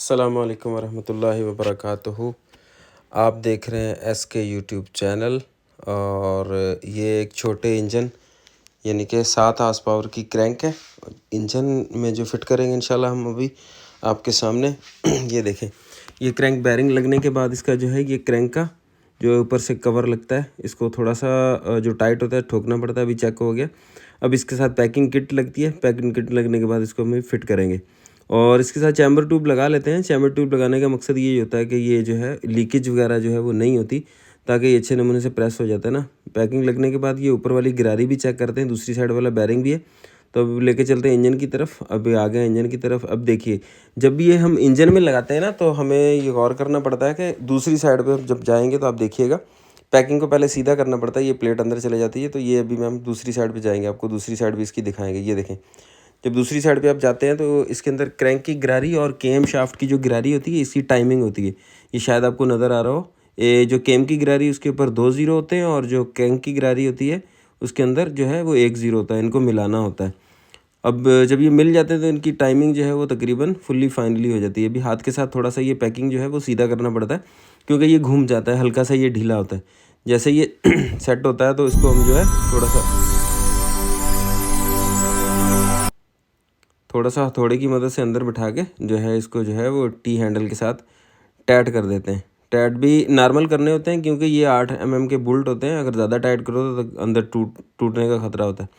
अस्सलाम वालेकुम वरहमतुल्लाहि वबरकातुहू। आप देख रहे हैं SK यूट्यूब चैनल। और ये एक छोटे इंजन यानी कि 7 हार्स पावर की क्रैंक है। इंजन में जो फिट करेंगे इंशाल्लाह हम अभी आपके सामने। ये देखें, ये क्रैंक बैरिंग लगने के बाद इसका जो है ये क्रैंक का जो ऊपर से कवर लगता है, इसको थोड़ा सा जो टाइट होता है ठोकना पड़ता है। अभी चेक हो गया। अब इसके साथ पैकिंग किट लगती है। पैकिंग किट लगने के बाद इसको हम फिट करेंगे और इसके साथ चैम्बर ट्यूब लगा लेते हैं। चैम्बर ट्यूब लगाने का मकसद ये होता है कि ये जो है लीकेज वगैरह जो है वो नहीं होती, ताकि ये अच्छे नमूने से प्रेस हो जाता है ना। पैकिंग लगने के बाद ये ऊपर वाली गिरारी भी चेक करते हैं, दूसरी साइड वाला बैरिंग भी है। तो अब लेके चलते हैं इंजन की तरफ। अब आ गए इंजन की तरफ। अब देखिए, जब भी ये हम इंजन में लगाते हैं ना, तो हमें ये गौर करना पड़ता है कि दूसरी साइड पे जब जाएंगे तो आप देखिएगा, पैकिंग को पहले सीधा करना पड़ता है। ये प्लेट अंदर चले जाती है। तो ये अभी हम दूसरी साइड पे जाएंगे, आपको दूसरी साइड भी इसकी दिखाएंगे। ये देखें, जब दूसरी साइड पे आप जाते हैं तो इसके अंदर क्रैंक की गिरारी और केम शाफ्ट की जो गिरारी होती है, इसकी टाइमिंग होती है। ये शायद आपको नज़र आ रहा हो। ये जो केम की गिरारी उसके ऊपर 2 ज़ीरो होते हैं और जो क्रैंक की गिरारी होती है उसके अंदर जो है वो 1 ज़ीरो होता है। इनको मिलाना होता है। अब जब ये मिल जाते हैं तो इनकी टाइमिंग जो है वो तकरीबन फुल्ली फाइनली हो जाती है। अभी हाथ के साथ थोड़ा सा ये पैकिंग जो है वो सीधा करना पड़ता है, क्योंकि ये घूम जाता है, हल्का सा ये ढीला होता है। जैसे ये सेट होता है तो इसको हम जो है थोड़ा सा हथौड़े की मदद से अंदर बिठा के जो है इसको जो है वो टी हैंडल के साथ टाइट कर देते हैं। टाइट भी नॉर्मल करने होते हैं, क्योंकि ये 8 mm के बोल्ट होते हैं। अगर ज़्यादा टाइट करो तो अंदर टूटने का ख़तरा होता है।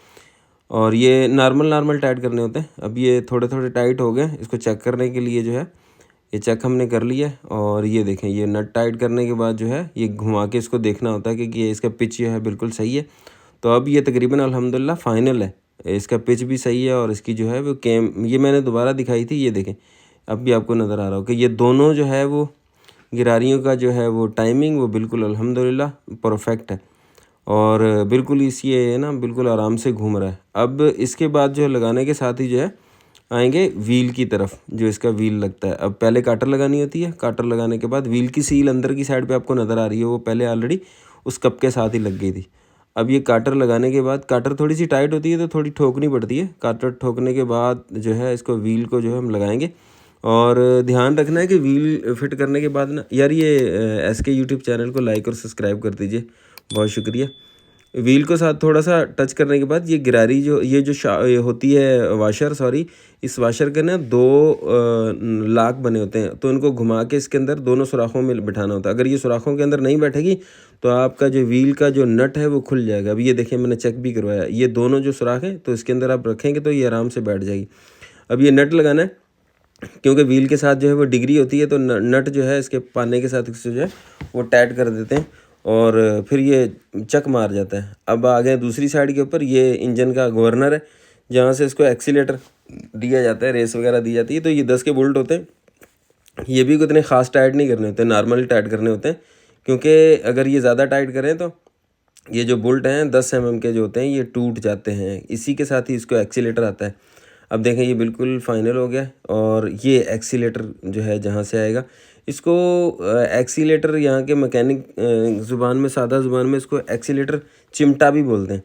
और ये नॉर्मल टाइट करने होते हैं। अब ये थोड़े थोड़े टाइट हो गए। इसको चेक करने के लिए जो है ये चेक हमने कर लिया है। और ये देखें, ये नट टाइट करने के बाद जो है ये घुमा के इसको देखना होता है कि ये इसका पिच जो है बिल्कुल सही है। तो अब ये तकरीबन अल्हम्दुलिल्लाह फ़ाइनल है। इसका पिच भी सही है और इसकी जो है वो केम, ये मैंने दोबारा दिखाई थी। ये देखें, अब भी आपको नज़र आ रहा हो कि ये दोनों जो है वो गिरारियों का जो है वो टाइमिंग वो बिल्कुल अल्हम्दुलिल्लाह परफेक्ट है। और बिल्कुल इस ये ना बिल्कुल आराम से घूम रहा है। अब इसके बाद जो है लगाने के साथ ही जो है आएंगे व्हील की तरफ, जो इसका व्हील लगता है। अब पहले काटर लगानी होती है। काटर लगाने के बाद व्हील की सील अंदर की साइड पे आपको नज़र आ रही है, वो पहले ऑलरेडी उस कप के साथ ही लग गई थी। अब ये काटर लगाने के बाद, काटर थोड़ी सी टाइट होती है तो थोड़ी ठोकनी पड़ती है। काटर ठोकने के बाद जो है इसको व्हील को जो है हम लगाएंगे। और ध्यान रखना है कि व्हील फिट करने के बाद ना यार, ये SK यूट्यूब चैनल को लाइक और सब्सक्राइब कर दीजिए, बहुत शुक्रिया। व्हील को साथ थोड़ा सा टच करने के बाद ये गिरारी जो ये होती है वाशर, सॉरी, इस वाशर के ना 2 लाक बने होते हैं। तो इनको घुमा के इसके अंदर दोनों सुराखों में बिठाना होता है। अगर ये सुराखों के अंदर नहीं बैठेगी तो आपका जो व्हील का जो नट है वो खुल जाएगा। अब ये देखिए, मैंने चेक भी करवाया, ये दोनों जो सुराख हैं तो इसके अंदर आप रखेंगे तो ये आराम से बैठ जाएगी। अब ये नट लगाना है, क्योंकि व्हील के साथ जो है वो डिग्री होती है। तो नट जो है इसके पाने के साथ इससे जो है वो टाइट कर देते हैं और फिर ये चक मार जाता है। अब आ गए दूसरी साइड के ऊपर। ये इंजन का गवर्नर है, जहाँ से इसको एक्सीलेटर दिया जाता है, रेस वगैरह दी जाती है। तो ये 10 के बोल्ट होते हैं। ये भी उतने ख़ास टाइट नहीं करने होते, नॉर्मली टाइट करने होते हैं, क्योंकि अगर ये ज़्यादा टाइट करें तो ये जो बोल्ट हैं 10 mm के जो होते हैं ये टूट जाते हैं। इसी के साथ ही इसको एक्सीलेटर आता है। अब देखें, ये बिल्कुल फाइनल हो गया। और ये एक्सीलेटर जो है जहाँ से आएगा, इसको एक्सीलेटर यहाँ के मैकेनिक ज़ुबान में, सादा ज़ुबान में इसको एक्सीलेटर चिमटा भी बोलते हैं।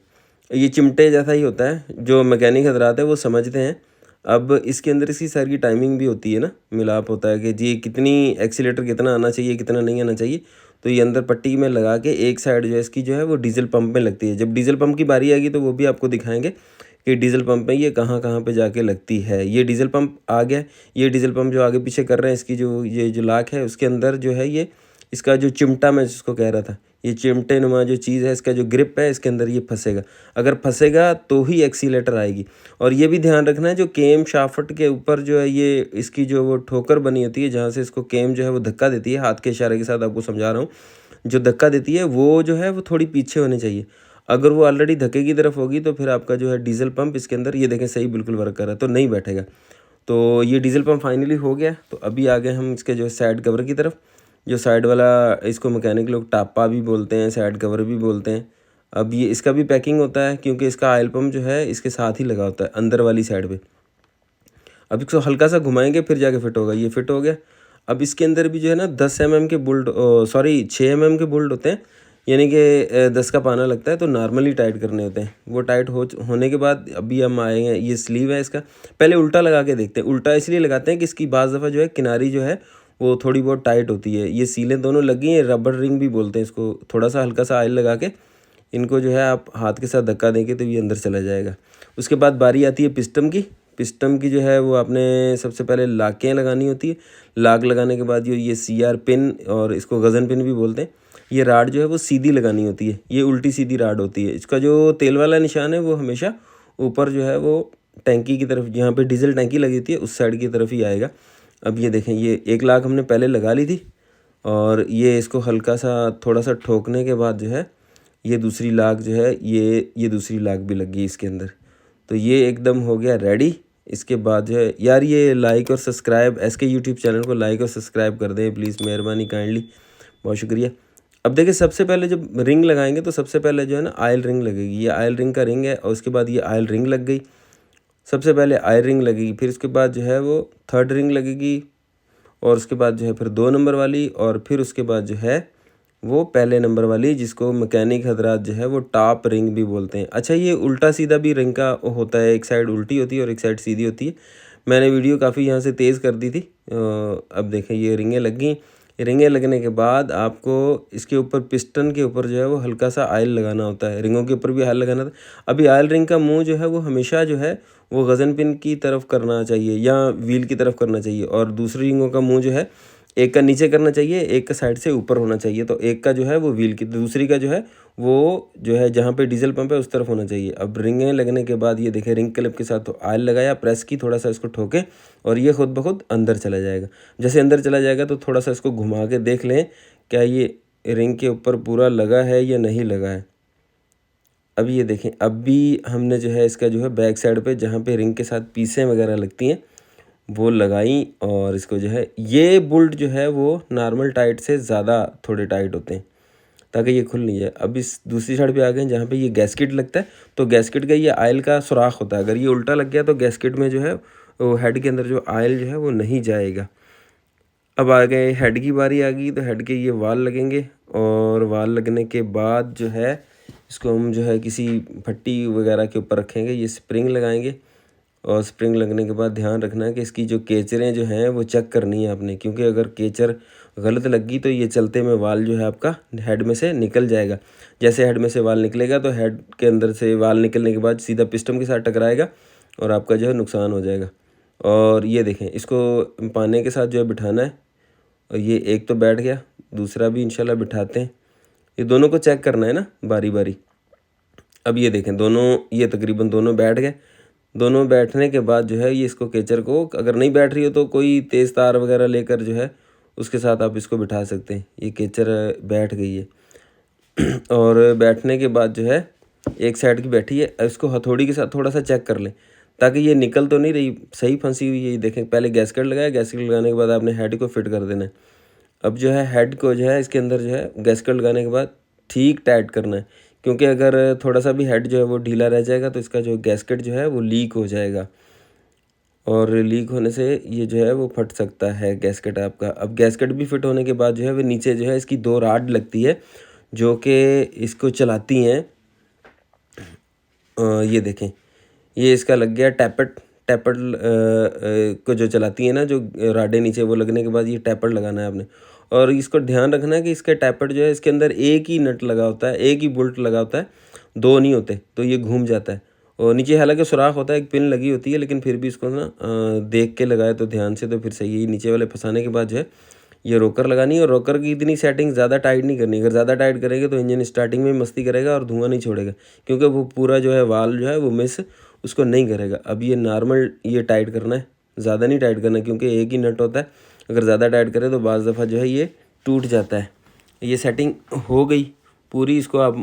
ये चिमटे जैसा ही होता है, जो मैकेनिक हजरात है वो समझते हैं। अब इसके अंदर इसकी सारी की टाइमिंग भी होती है ना, मिलाप होता है कि जी कितनी एक्सीलेटर कितना आना चाहिए, कितना नहीं आना चाहिए। तो ये अंदर पट्टी में लगा के एक साइड जो है इसकी जो है वो डीजल पंप में लगती है। जब डीजल पंप की बारी आएगी तो वो भी आपको दिखाएंगे कि डीजल पंप में ये कहाँ कहाँ पे जाके लगती है। ये डीजल पंप आ गया। ये डीजल पंप जो आगे पीछे कर रहे हैं, इसकी जो ये जो लाक है उसके अंदर जो है ये इसका जो चिमटा मैं जिसको कह रहा था, ये चिमटे नुमा जो चीज़ है, इसका जो ग्रिप है इसके अंदर ये फंसेगा। अगर फंसेगा तो ही एक्सीलेटर आएगी। और ये भी ध्यान रखना है, जो केम शाफ्ट के ऊपर जो है ये इसकी जो वो ठोकर बनी होती है, जहाँ से इसको केम जो है वो धक्का देती है, हाथ के इशारे के साथ आपको समझा रहा हूँ, जो धक्का देती है वो जो है वो थोड़ी पीछे होनी चाहिए। अगर वो ऑलरेडी धक्के की तरफ होगी तो फिर आपका जो है डीजल पंप इसके अंदर, ये देखें सही बिल्कुल वर्क कर रहा है, तो नहीं बैठेगा। तो ये डीजल पंप फाइनली हो गया। तो अभी आ गए हम इसके जो साइड कवर की तरफ। जो साइड वाला, इसको मैकेनिक लोग टापा भी बोलते हैं, साइड कवर भी बोलते हैं। अब ये इसका भी पैकिंग होता है, क्योंकि इसका ऑयल पंप जो है इसके साथ ही लगा होता है अंदर वाली साइड पे। अब इसको हल्का सा घुमाएंगे फिर जाके फिट होगा। ये फिट हो गया। अब इसके अंदर भी जो है ना 10 mm के बोल्ट, सॉरी 6 mm के बोल्ट होते हैं। यानी कि 10 का पाना लगता है, तो नॉर्मली टाइट करने होते हैं। वो टाइट होने के बाद अभी हम आएंगे, ये स्लीव है इसका, पहले उल्टा लगा के देखते हैं। उल्टा इसलिए लगाते हैं कि इसकी बाज़ दफ़ा जो है किनारी जो है वो थोड़ी बहुत टाइट होती है। ये सीलें दोनों लगी हैं, रबर रिंग भी बोलते हैं इसको। थोड़ा सा हल्का सा ऑयल लगा के इनको जो है आप हाथ के साथ धक्का देंगे तो ये अंदर चला जाएगा। उसके बाद बारी आती है पिस्टन की। पिस्टन की जो है वो आपने सबसे पहले लाकें लगानी होती है। लाक लगाने के बाद ये CR पिन, और इसको गज़न पिन भी बोलते हैं, ये राड जो है वो सीधी लगानी होती है। ये उल्टी सीधी राड होती है। इसका जो तेल वाला निशान है वो हमेशा ऊपर जो है वो टैंकी की तरफ, जहाँ पे डीजल टैंकी लगी होती है उस साइड की तरफ ही आएगा। अब ये देखें, ये 1 लाख हमने पहले लगा ली थी, और ये इसको हल्का सा थोड़ा सा ठोकने के बाद जो है ये दूसरी लाक जो है ये दूसरी लाक भी लग गई इसके अंदर। तो ये एकदम हो गया रेडी। इसके बाद जो है यार, ये लाइक और सब्सक्राइब, SK यूट्यूब चैनल को लाइक और सब्सक्राइब कर दें प्लीज़, मेहरबानी, काइंडली, बहुत शुक्रिया। अब देखिए, सबसे पहले जब रिंग लगाएंगे तो सबसे पहले जो है ना ऑयल रिंग लगेगी। ये ऑयल रिंग का रिंग है, और उसके बाद ये ऑयल रिंग लग गई। सबसे पहले ऑयल रिंग लगेगी, फिर उसके बाद जो है वो 3rd रिंग लगेगी, और उसके बाद जो है फिर 2 नंबर वाली, और फिर उसके बाद जो है वो पहले नंबर वाली, जिसको मैकेनिक हजरात जो है वो टॉप रिंग भी बोलते हैं। अच्छा, ये उल्टा सीधा भी रिंग का होता है, एक साइड उल्टी होती है और एक साइड सीधी होती है। मैंने वीडियो काफ़ी यहाँ से तेज़ कर दी थी। अब देखें, ये रिंगें लग गई। रिंगें लगने के बाद आपको इसके ऊपर, पिस्टन के ऊपर जो है वो हल्का सा ऑयल लगाना होता है। रिंगों के ऊपर भी ऑयल लगाना था। अभी ऑयल रिंग का मुंह जो है वो हमेशा जो है वो गज़न पिन की तरफ करना चाहिए या व्हील की तरफ करना चाहिए, और दूसरी रिंगों का मुंह जो है एक का नीचे करना चाहिए, एक का साइड से ऊपर होना चाहिए। तो एक का जो है वो व्हील की, दूसरी का जो है वो जो है जहाँ पे डीजल पंप है उस तरफ होना चाहिए। अब रिंगें लगने के बाद ये देखें, रिंग क्लिप के साथ तो ऑयल लगाया, प्रेस की, थोड़ा सा इसको ठोके, और ये खुद ब खुद अंदर चला जाएगा। जैसे अंदर चला जाएगा तो थोड़ा सा इसको घुमा के देख लें क्या ये रिंग के ऊपर पूरा लगा है या नहीं लगा है। अब ये देखें, अब भी हमने जो है इसका जो है बैक साइड पे जहाँ पे रिंग के साथ पीसें वगैरह लगती हैं वो लगाई, और इसको जो है, ये बोल्ट जो है वो नॉर्मल टाइट से ज़्यादा थोड़े टाइट होते हैं ताकि ये खुल नहीं जाए। अब इस दूसरी साइड पे आ गए जहाँ पे ये गैस्केट लगता है, तो गैस्केट का ये ऑयल का सुराख होता है। अगर ये उल्टा लग गया तो गैस्केट में जो है वो हेड के अंदर जो ऑयल जो है वो नहीं जाएगा। अब आ गए हेड की बारी आ गई, तो हेड के ये वाल लगेंगे, और वाल लगने के बाद जो है इसको हम जो है किसी फट्टी वगैरह के ऊपर रखेंगे। ये स्प्रिंग लगाएंगे, और स्प्रिंग लगने के बाद ध्यान रखना है कि इसकी जो केचरें जो हैं वो चेक करनी है आपने, क्योंकि अगर केचर गलत लगी तो ये चलते में वाल जो है आपका हेड में से निकल जाएगा। जैसे हेड में से वाल निकलेगा तो हेड के अंदर से वाल निकलने के बाद सीधा पिस्टन के साथ टकराएगा और आपका जो है नुकसान हो जाएगा। और ये देखें, इसको पाने के साथ जो है बिठाना है, और ये एक तो बैठ गया, दूसरा भी इंशाल्लाह बिठाते हैं। ये दोनों को चेक करना है ना बारी बारी। अब ये देखें, दोनों, ये तकरीबन दोनों बैठ गए। दोनों बैठने के बाद जो है ये इसको केचर को, अगर नहीं बैठ रही हो तो कोई तेज़ तार वगैरह लेकर जो है उसके साथ आप इसको बिठा सकते हैं। ये केचर बैठ गई है। और बैठने के बाद जो है एक साइड की बैठी है, इसको हथौड़ी के साथ थोड़ा सा चेक कर लें ताकि ये निकल तो नहीं रही, सही फंसी हुई है। ये देखें, पहले गैस्केट लगाया, गैस्केट लगाने के बाद आपने हेड को फिट कर देना है। अब जो है हेड को जो है इसके अंदर जो है गैस्केट लगाने के बाद ठीक टाइट करना है, क्योंकि अगर थोड़ा सा भी हेड जो है वो ढीला रह जाएगा तो इसका जो गैस्केट जो है वो लीक हो जाएगा, और लीक होने से ये जो है वो फट सकता है गैस्केट आपका। अब गैस्केट भी फिट होने के बाद जो है वो नीचे जो है इसकी 2 राड लगती है जो कि इसको चलाती हैं। ये देखें, ये इसका लग गया टैपट। टैपट को जो चलाती है ना, जो राडें नीचे, वो लगने के बाद ये टैपट लगाना है आपने। और इसको ध्यान रखना है कि इसका टैपट जो है इसके अंदर एक ही नट लगा होता है, एक ही बोल्ट लगा होता है, 2 नहीं होते, तो ये घूम जाता है। और नीचे हालांकि सुराख होता है, एक पिन लगी होती है, लेकिन फिर भी इसको ना देख के लगाए तो ध्यान से, तो फिर सही है। नीचे वाले फंसाने के बाद जो है ये रोकर लगानी है, और रोकर की इतनी सेटिंग ज़्यादा टाइट नहीं करनी। अगर ज़्यादा टाइट करेंगे तो इंजन स्टार्टिंग में मस्ती करेगा और धुआं नहीं छोड़ेगा, क्योंकि वो पूरा जो है वाल जो है वो मिस उसको नहीं करेगा। अब ये नॉर्मल ये टाइट करना है, ज़्यादा नहीं टाइट करना, क्योंकि एक ही नट होता है। अगर ज़्यादा टाइट करें तो बाज़ दफ़ा जो है ये टूट जाता है। ये सेटिंग हो गई पूरी। इसको आप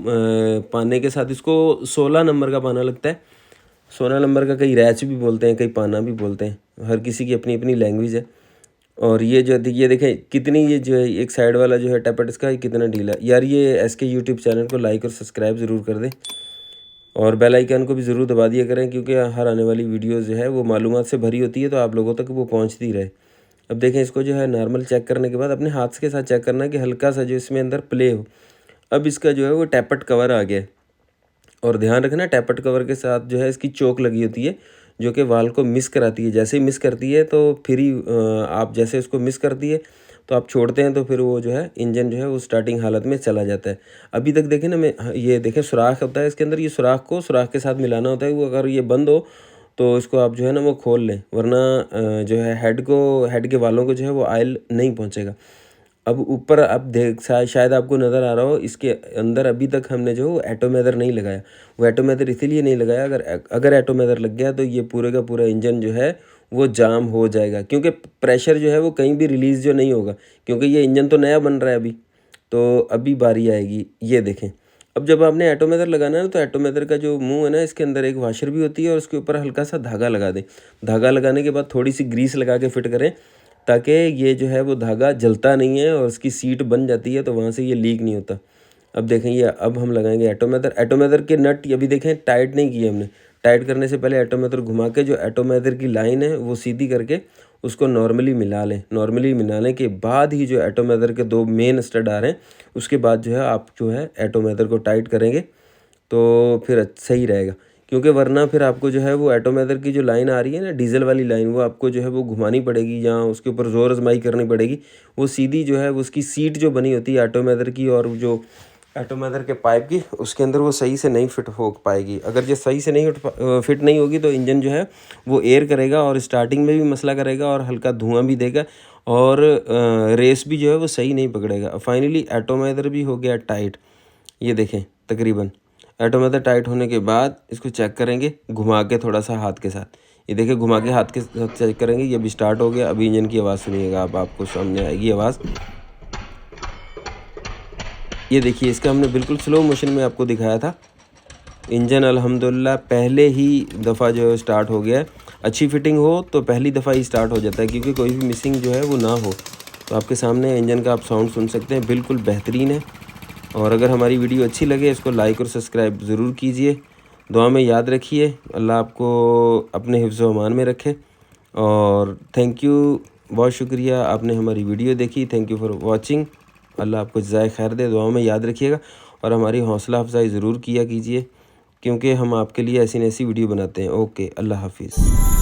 पाने के साथ, इसको 16 नंबर का पाना लगता है। 16 नंबर का कई रैच भी बोलते हैं, कई पाना भी बोलते हैं, हर किसी की अपनी अपनी लैंग्वेज है। और ये जो ये देखें कितनी, ये जो है एक साइड वाला जो है टैपट इसका ये कितना ढीला। यार ये SK यूट्यूब चैनल को लाइक और सब्सक्राइब ज़रूर कर दें, और बेल आइकन को भी ज़रूर दबा दिया करें, क्योंकि हर आने वाली वीडियोस जो है वो मालूमात से भरी होती है, तो आप लोगों तक वो पहुंचती रहे। अब देखें, इसको जो है नॉर्मल चेक करने के बाद अपने हाथ के साथ चेक करना है कि हल्का सा जो इसमें अंदर प्ले हो। अब इसका जो है वो टैपट कवर आ गया है। और ध्यान रखना टैपट कवर के साथ जो है इसकी चोक लगी होती है जो कि वाल को मिस कराती है। जैसे ही मिस करती है तो फिर ही आप जैसे उसको मिस करती है तो आप छोड़ते हैं तो फिर वो जो है इंजन जो है वो स्टार्टिंग हालत में चला जाता है। अभी तक देखें ना, मैं ये देखें सुराख होता है इसके अंदर, ये सुराख को सुराख के साथ मिलाना होता है। वो अगर ये बंद हो तो इसको आप जो है ना वो खोल लें, वरना जो है हेड के वालों को जो है वो ऑयल नहीं पहुँचेगा। अब ऊपर आप देख शायद आपको नज़र आ रहा हो, इसके अंदर अभी तक हमने जो एटोमेदर नहीं लगाया। वो एटोमेदर इसीलिए नहीं लगाया, अगर एटोमेदर लग गया तो ये पूरे का पूरा इंजन जो है वो जाम हो जाएगा, क्योंकि प्रेशर जो है वो कहीं भी रिलीज़ जो नहीं होगा, क्योंकि ये इंजन तो नया बन रहा है अभी। तो अभी बारी आएगी, ये देखें। अब जब आपने एटोमेदर लगाना है ना, तो एटोमेदर का जो मुंह है ना, इसके अंदर एक वाशर भी होती है और उसके ऊपर हल्का सा धागा लगा दें। धागा लगाने के बाद थोड़ी सी ग्रीस लगा के फिट करें, ताकि ये जो है वो धागा जलता नहीं है और उसकी सीट बन जाती है, तो वहाँ से ये लीक नहीं होता। अब देखें ये, अब हम लगाएंगे एटोमेदर के नट। अभी देखें टाइट नहीं किए हमने। टाइट करने से पहले एटोमेदर घुमा के जो एटोमेदर की लाइन है वो सीधी करके उसको नॉर्मली मिला लें। नॉर्मली मिलाने के बाद ही जो एटोमेदर के 2 मेन स्टड आ रहे हैं, उसके बाद जो है आप जो है एटोमेदर को टाइट करेंगे तो फिर सही रहेगा। क्योंकि वरना फिर आपको जो है वो एटोमेदर की जो लाइन आ रही है ना, डीजल वाली लाइन, वो आपको जो है वो घुमानी पड़ेगी या उसके ऊपर ज़ोर आजमाई करनी पड़ेगी। वो सीधी जो है उसकी सीट जो बनी होती है एटोमेदर की और जो एटोमेदर के पाइप की, उसके अंदर वो सही से नहीं फिट हो पाएगी। अगर ये सही से नहीं फिट नहीं होगी तो इंजन जो है वो एयर करेगा और स्टार्टिंग में भी मसला करेगा और हल्का धुआं भी देगा और रेस भी जो है वो सही नहीं पकड़ेगा। फाइनली एटोमेदर भी हो गया टाइट। ये देखें तकरीबन एटोमेदर टाइट होने के बाद इसको चेक करेंगे घुमा के थोड़ा सा हाथ के साथ। ये देखिए घुमा के हाथ के साथ चेक करेंगे, ये भी स्टार्ट हो गया। अभी इंजन की आवाज़ सुनिएगा आप, आपको सामने आएगी आवाज़। ये देखिए इसका हमने बिल्कुल स्लो मोशन में आपको दिखाया था। इंजन अल्हम्दुलिल्लाह पहले ही दफ़ा जो है स्टार्ट हो गया है। अच्छी फिटिंग हो तो पहली दफ़ा ही स्टार्ट हो जाता है, क्योंकि कोई भी मिसिंग जो है वो ना हो। तो आपके सामने इंजन का आप साउंड सुन सकते हैं, बिल्कुल बेहतरीन है। और अगर हमारी वीडियो अच्छी लगे इसको लाइक और सब्सक्राइब ज़रूर कीजिए। दुआ में याद रखिए। अल्लाह आपको अपने हिफ्ज़ व अमान में रखे। और थैंक यू, बहुत शुक्रिया आपने हमारी वीडियो देखी। Thank you for watching. अल्लाह आपको जज़ाए खैर दे। दुआ में याद रखिएगा और हमारी हौसला अफजाई ज़रूर किया कीजिए, क्योंकि हम आपके लिए ऐसी न ऐसी वीडियो बनाते हैं। ओके, अल्लाह हाफिज़।